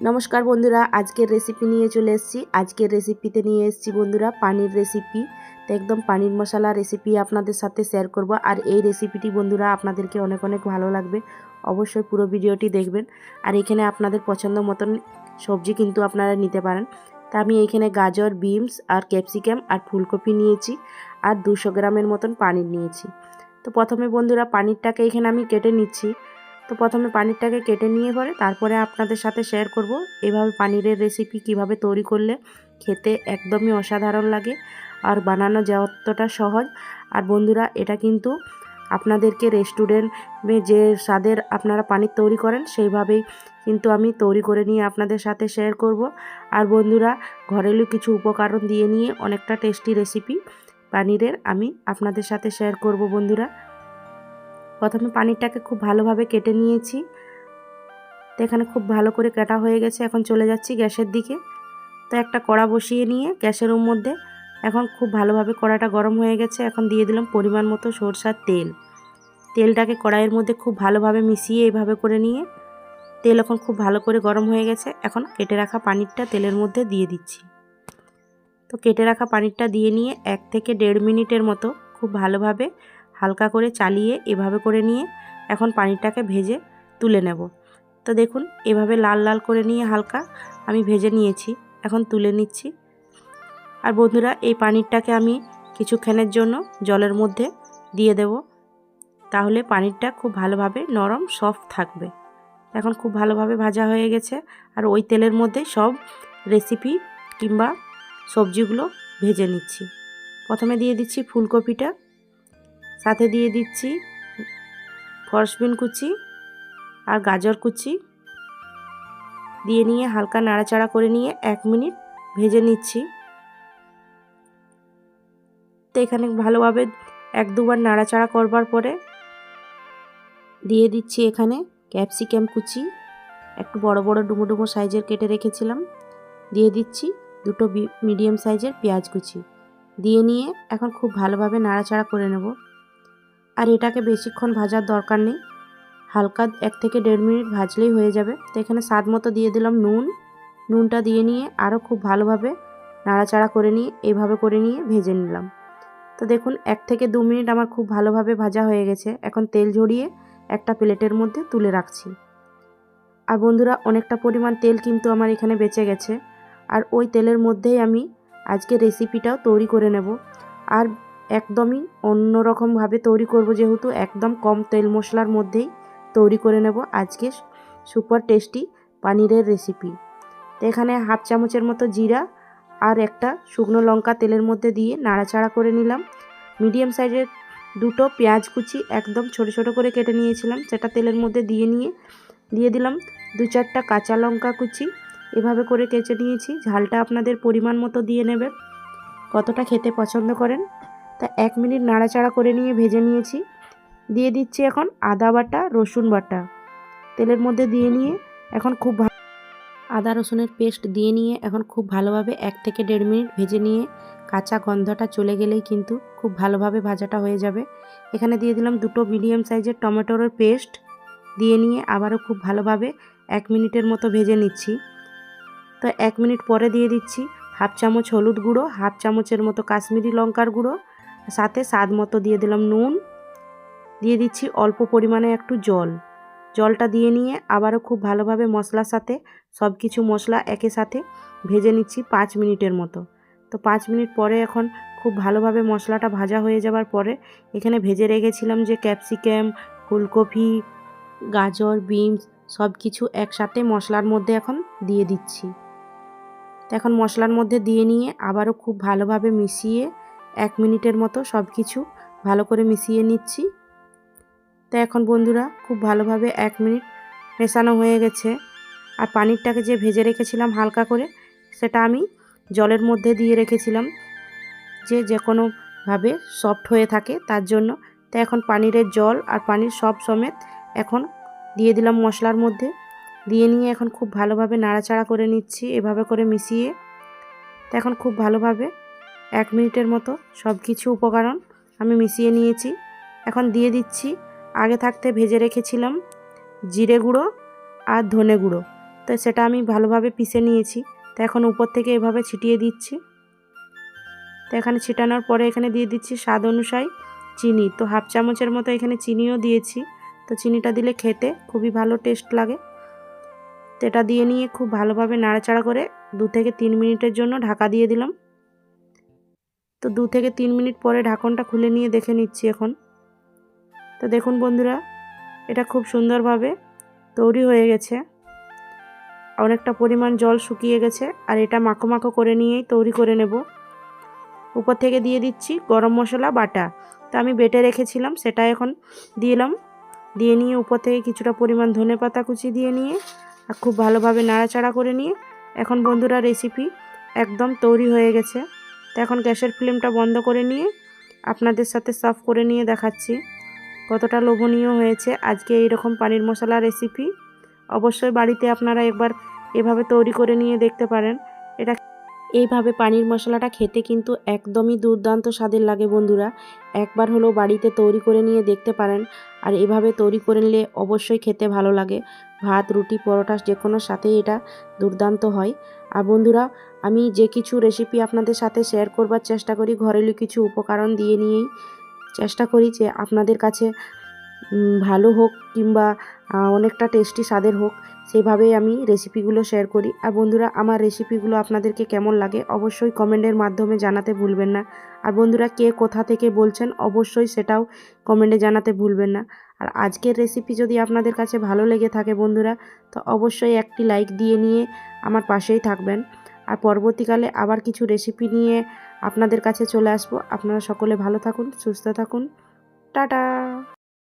নমস্কার বন্ধুরা, আজকের রেসিপি নিয়ে চলে এসেছি। আজকের রেসিপিতে নিয়ে এসেছি বন্ধুরা পানির রেসিপি। তো একদম পানির মশলা রেসিপি আপনাদের সাথে শেয়ার করব। আর এই রেসিপিটি বন্ধুরা আপনাদেরকে অনেক অনেক ভালো লাগবে, অবশ্যই পুরো ভিডিওটি দেখবেন। আর এখানে আপনাদের পছন্দ মতন সবজি কিন্তু আপনারা নিতে পারেন। তা আমি এইখানে গাজর, বিনস আর ক্যাপসিকাম আর ফুলকপি নিয়েছি, আর 200 গ্রামের মতন পানির নিয়েছি। তো প্রথমে বন্ধুরা পানিরটাকে এখানে আমি কেটে নিচ্ছি। তো প্রথমে পানিরটাকে কেটে নিয়ে পরে তারপরে আপনাদের সাথে শেয়ার করব এভাবে পানিরের রেসিপি কিভাবে তৈরি করলে খেতে একদমই অসাধারণ লাগে আর বানানো যতটা সহজ। আর বন্ধুরা এটা কিন্তু আপনাদেরকে রেস্টুরেন্টে যে স্বাদের আপনারা পানির তৈরি করেন সেইভাবেই কিন্তু আমি তৈরি করে নিয়ে আপনাদের সাথে শেয়ার করব। আর বন্ধুরা ঘরেলু কিছু উপকরণ দিয়ে নিয়ে অনেকটা টেস্টি রেসিপি পানিরের আমি আপনাদের সাথে শেয়ার করব বন্ধুরা। প্রথমে পানিরটাকে খুব ভালোভাবে কেটে নিয়েছি। তো এখানে খুব ভালো করে কাটা হয়ে গেছে। এখন চলে যাচ্ছি গ্যাসের দিকে। তো একটা কড়া বসিয়ে নিয়ে গ্যাসের মধ্যে এখন খুব ভালোভাবে কড়াটা গরম হয়ে গেছে। এখন দিয়ে দিলাম পরিমাণ মতো সরষার তেল। তেলটাকে কড়াইয়ের মধ্যে খুব ভালোভাবে মিশিয়ে এইভাবে করে নিয়ে তেল এখন খুব ভালো করে গরম হয়ে গেছে। এখন কেটে রাখা পানিরটা তেলের মধ্যে দিয়ে দিচ্ছি। তো কেটে রাখা পানিরটা দিয়ে নিয়ে 1 থেকে 1.5 মিনিটের মতো খুব ভালোভাবে হালকা করে চালিয়ে এভাবে করে নিয়ে এখন পানিরটাকে ভেজে তুলে নেব। তো দেখুন এভাবে লাল লাল করে নিয়ে হালকা আমি ভেজে নিয়েছি, এখন তুলে নিচ্ছি। আর বন্ধুরা এই পানিরটাকে আমি কিছুক্ষণের জন্য জলের মধ্যে দিয়ে দেব, তাহলে পানিরটা খুব ভালোভাবে নরম সফট থাকবে। এখন খুব ভালোভাবে ভাজা হয়ে গেছে। আর ওই তেলের মধ্যে সব রেসিপি কিংবা সবজিগুলো ভেজে নিচ্ছি। প্রথমে দিয়ে দিচ্ছি ফুলকপিটা, সাথে দিয়ে দিচ্ছি ফরসবিন কুচি আর গাজর কুচি দিয়ে নিয়ে হালকা নাড়াচাড়া করে নিয়ে 1 মিনিট ভেজে নিচ্ছি। তো এখানে ভালোভাবে 1-2 বার নাড়াচাড়া করবার পরে দিয়ে দিচ্ছি এখানে ক্যাপসিকাম কুচি, একটু বড় বড় ডুমো ডুমো সাইজের কেটে রেখেছিলাম। দিয়ে দিচ্ছি 2টো মিডিয়াম সাইজের পেঁয়াজ কুচি দিয়ে নিয়ে এখন খুব ভালোভাবে নাড়াচাড়া করে নেব। আর এটাকে বেশিক্ষণ ভাজার দরকার নেই, হালকা 1 থেকে 1.5 মিনিট ভাজলেই হয়ে যাবে। তো এখানে স্বাদ মতো দিয়ে দিলাম নুনটা দিয়ে নিয়ে আরও খুব ভালোভাবে নাড়াচাড়া করে নিয়ে এইভাবে করে নিয়ে ভেজে নিলাম। তো দেখুন 1 থেকে 2 মিনিট আমার খুব ভালোভাবে ভাজা হয়ে গেছে। এখন তেল ঝরিয়ে একটা প্লেটের মধ্যে তুলে রাখছি। আর বন্ধুরা অনেকটা পরিমাণ তেল কিন্তু আমার এখানে বেঁচে গেছে। আর ওই তেলের মধ্যেই আমি আজকে রেসিপিটাও তৈরি করে নেব। আর একদমই অন্যরকমভাবে তৈরি করব, যেহেতু একদম কম তেল মশলার মধ্যেই তৈরি করে নেব আজকে সুপার টেস্টি পানিরের রেসিপি। তো এখানে হাফ চামচের মতো জিরা আর একটা শুকনো লঙ্কা তেলের মধ্যে দিয়ে নাড়াচাড়া করে নিলাম। মিডিয়াম সাইজের 2টো পেঁয়াজ কুচি একদম ছোট ছোট করে কেটে নিয়েছিলাম, সেটা তেলের মধ্যে দিয়ে দিলাম 2-4টা কাঁচা লঙ্কা কুচি এভাবে করে কেটে নিয়েছি। ঝালটা আপনাদের পরিমাণ মতো দিয়ে নেবেন, কতটা খেতে পছন্দ করেন। তা 1 মিনিট নাড়াচাড়া করে নিয়ে ভেজে নিয়েছি। দিয়ে দিচ্ছি এখন আদা বাটা, রসুন বাটা তেলের মধ্যে দিয়ে নিয়ে এখন খুব আদা রসুনের পেস্ট দিয়ে নিয়ে এখন খুব ভালোভাবে 1 থেকে 1.5 মিনিট ভেজে নিয়ে কাঁচা গন্ধটা চলে গেলেই কিন্তু খুব ভালোভাবে ভাজাটা হয়ে যাবে। এখানে দিয়ে দিলাম 2টো মিডিয়াম সাইজের টমেটোর পেস্ট দিয়ে নিয়ে আবারও খুব ভালোভাবে 1 মিনিটের মতো ভেজে নিচ্ছি। তো 1 মিনিট পরে দিয়ে দিচ্ছি হাফ চামচ হলুদ গুঁড়ো, হাফ চামচের মতো কাশ্মীরি লঙ্কার গুঁড়ো, সাথে স্বাদ মতো দিয়ে দিলাম নুন, দিয়ে দিচ্ছি অল্প পরিমাণে একটু জলটা দিয়ে নিয়ে আবারও খুব ভালোভাবে মশলার সাথে সব কিছু মশলা একে সাথে ভেজে নিচ্ছি 5 মিনিটের মতো। তো 5 মিনিট পরে এখন খুব ভালোভাবে মশলাটা ভাজা হয়ে যাবার পরে এখানে ভেজে রেখেছিলাম যে ক্যাপসিকাম, ফুলকপি, গাজর, বিনস সব কিছু একসাথে মশলার মধ্যে এখন দিয়ে দিচ্ছি। তো এখন মশলার মধ্যে দিয়ে নিয়ে আবারও খুব ভালোভাবে মিশিয়ে 1 মিনিটের মতো সব কিছু ভালো করে মিশিয়ে নিচ্ছি। তো এখন বন্ধুরা খুব ভালোভাবে 1 মিনিট মেশানো হয়ে গেছে। আর পানিরটাকে যে ভেজে রেখেছিলাম হালকা করে, সেটা আমি জলের মধ্যে দিয়ে রেখেছিলাম যে কোনোভাবে সফট হয়ে থাকে তার জন্য। তো এখন পানিরের জল আর পানির সব সমেত এখন দিয়ে দিলাম মশলার মধ্যে, দিয়ে নিয়ে এখন খুব ভালোভাবে নাড়াচাড়া করে নিচ্ছি এভাবে করে মিশিয়ে। তো এখন খুব ভালোভাবে 1 মিনিটের মতো সব কিছু উপকরণ আমি মিশিয়ে নিয়েছি। এখন দিয়ে দিচ্ছি আগে থাকতে ভেজে রেখেছিলাম জিরে গুঁড়ো আর ধনে গুঁড়ো। তো সেটা আমি ভালোভাবে পিষে নিয়েছি। তো এখন উপর থেকে এভাবে ছিটিয়ে দিচ্ছি। তো এখানে ছিটানোর পরে এখানে দিয়ে দিচ্ছি স্বাদ অনুযায়ী চিনি। তো হাফ চামচের মতো এখানে চিনিও দিয়েছি। তো চিনিটা দিলে খেতে খুবই ভালো টেস্ট লাগে। তো এটা দিয়ে নিয়ে খুব ভালোভাবে নাড়াচাড়া করে 2 থেকে 3 মিনিটের জন্য ঢাকা দিয়ে দিলাম। তো 2 থেকে 3 মিনিট পরে ঢাকনটা খুলে নিয়ে দেখে নিচ্ছি এখন। তো দেখুন বন্ধুরা, এটা খুব সুন্দরভাবে তৈরি হয়ে গেছে। অনেকটা পরিমাণ জল শুকিয়ে গেছে, আর এটা মাখো মাখো করে নিয়েই তৈরি করে নেব। উপর থেকে দিয়ে দিচ্ছি গরম মশলা বাটা। তো আমি বেটে রেখেছিলাম, সেটা এখন দিলাম। দিয়ে নিয়ে উপর থেকে কিছুটা পরিমাণ ধনেপাতা কুচি দিয়ে নিয়ে আর খুব ভালোভাবে নাড়াচাড়া করে নিয়ে এখন বন্ধুরা রেসিপি একদম তৈরি হয়ে গেছে। তো এখন গ্যাসের ফ্লেমটা বন্ধ করে নিয়ে আপনাদের সাথে সার্ভ করে নিয়ে দেখাচ্ছি কতটা লোভনীয় হয়েছে আজকে এইরকম পানির মশলা রেসিপি। অবশ্যই বাড়িতে আপনারা একবার এভাবে তৈরি করে নিয়ে দেখতে পারেন। এটা এইভাবে পানির মশলাটা খেতে কিন্তু একদমই দুর্দান্ত স্বাদের লাগে বন্ধুরা। একবার হলেও বাড়িতে তৈরি করে নিয়ে দেখতে পারেন। আর এভাবে তৈরি করে নিলে অবশ্যই খেতে ভালো লাগে। ভাত, রুটি, পরোটা যে কোনো সাথেই এটা দুর্দান্ত হয়। আর বন্ধুরা, আমি যে কিছু রেসিপি আপনাদের সাথে শেয়ার করবার চেষ্টা করি ঘরেলু কিছু উপকরণ দিয়ে নিয়েই চেষ্টা করি যে আপনাদের কাছে ভালো হোক কিংবা অনেকটা টেস্টি স্বাদের হোক, সেইভাবেই আমি রেসিপিগুলো শেয়ার করি। আর বন্ধুরা, আমার রেসিপিগুলো আপনাদেরকে কেমন লাগে অবশ্যই কমেন্টের মাধ্যমে জানাতে ভুলবেন না। আর বন্ধুরা, কে কোথা থেকে বলছেন অবশ্যই সেটাও কমেন্টে জানাতে ভুলবেন না। আর আজকের রেসিপি যদি আপনাদের কাছে ভালো লেগে থাকে বন্ধুরা, তো অবশ্যই একটি লাইক দিয়ে নিয়ে আমার পাশেই থাকবেন। আর পরবর্তীকালে আবার কিছু রেসিপি নিয়ে আপনাদের কাছে চলে আসবো। আপনারা সকলে ভালো থাকুন, সুস্থ থাকুন। টাটা।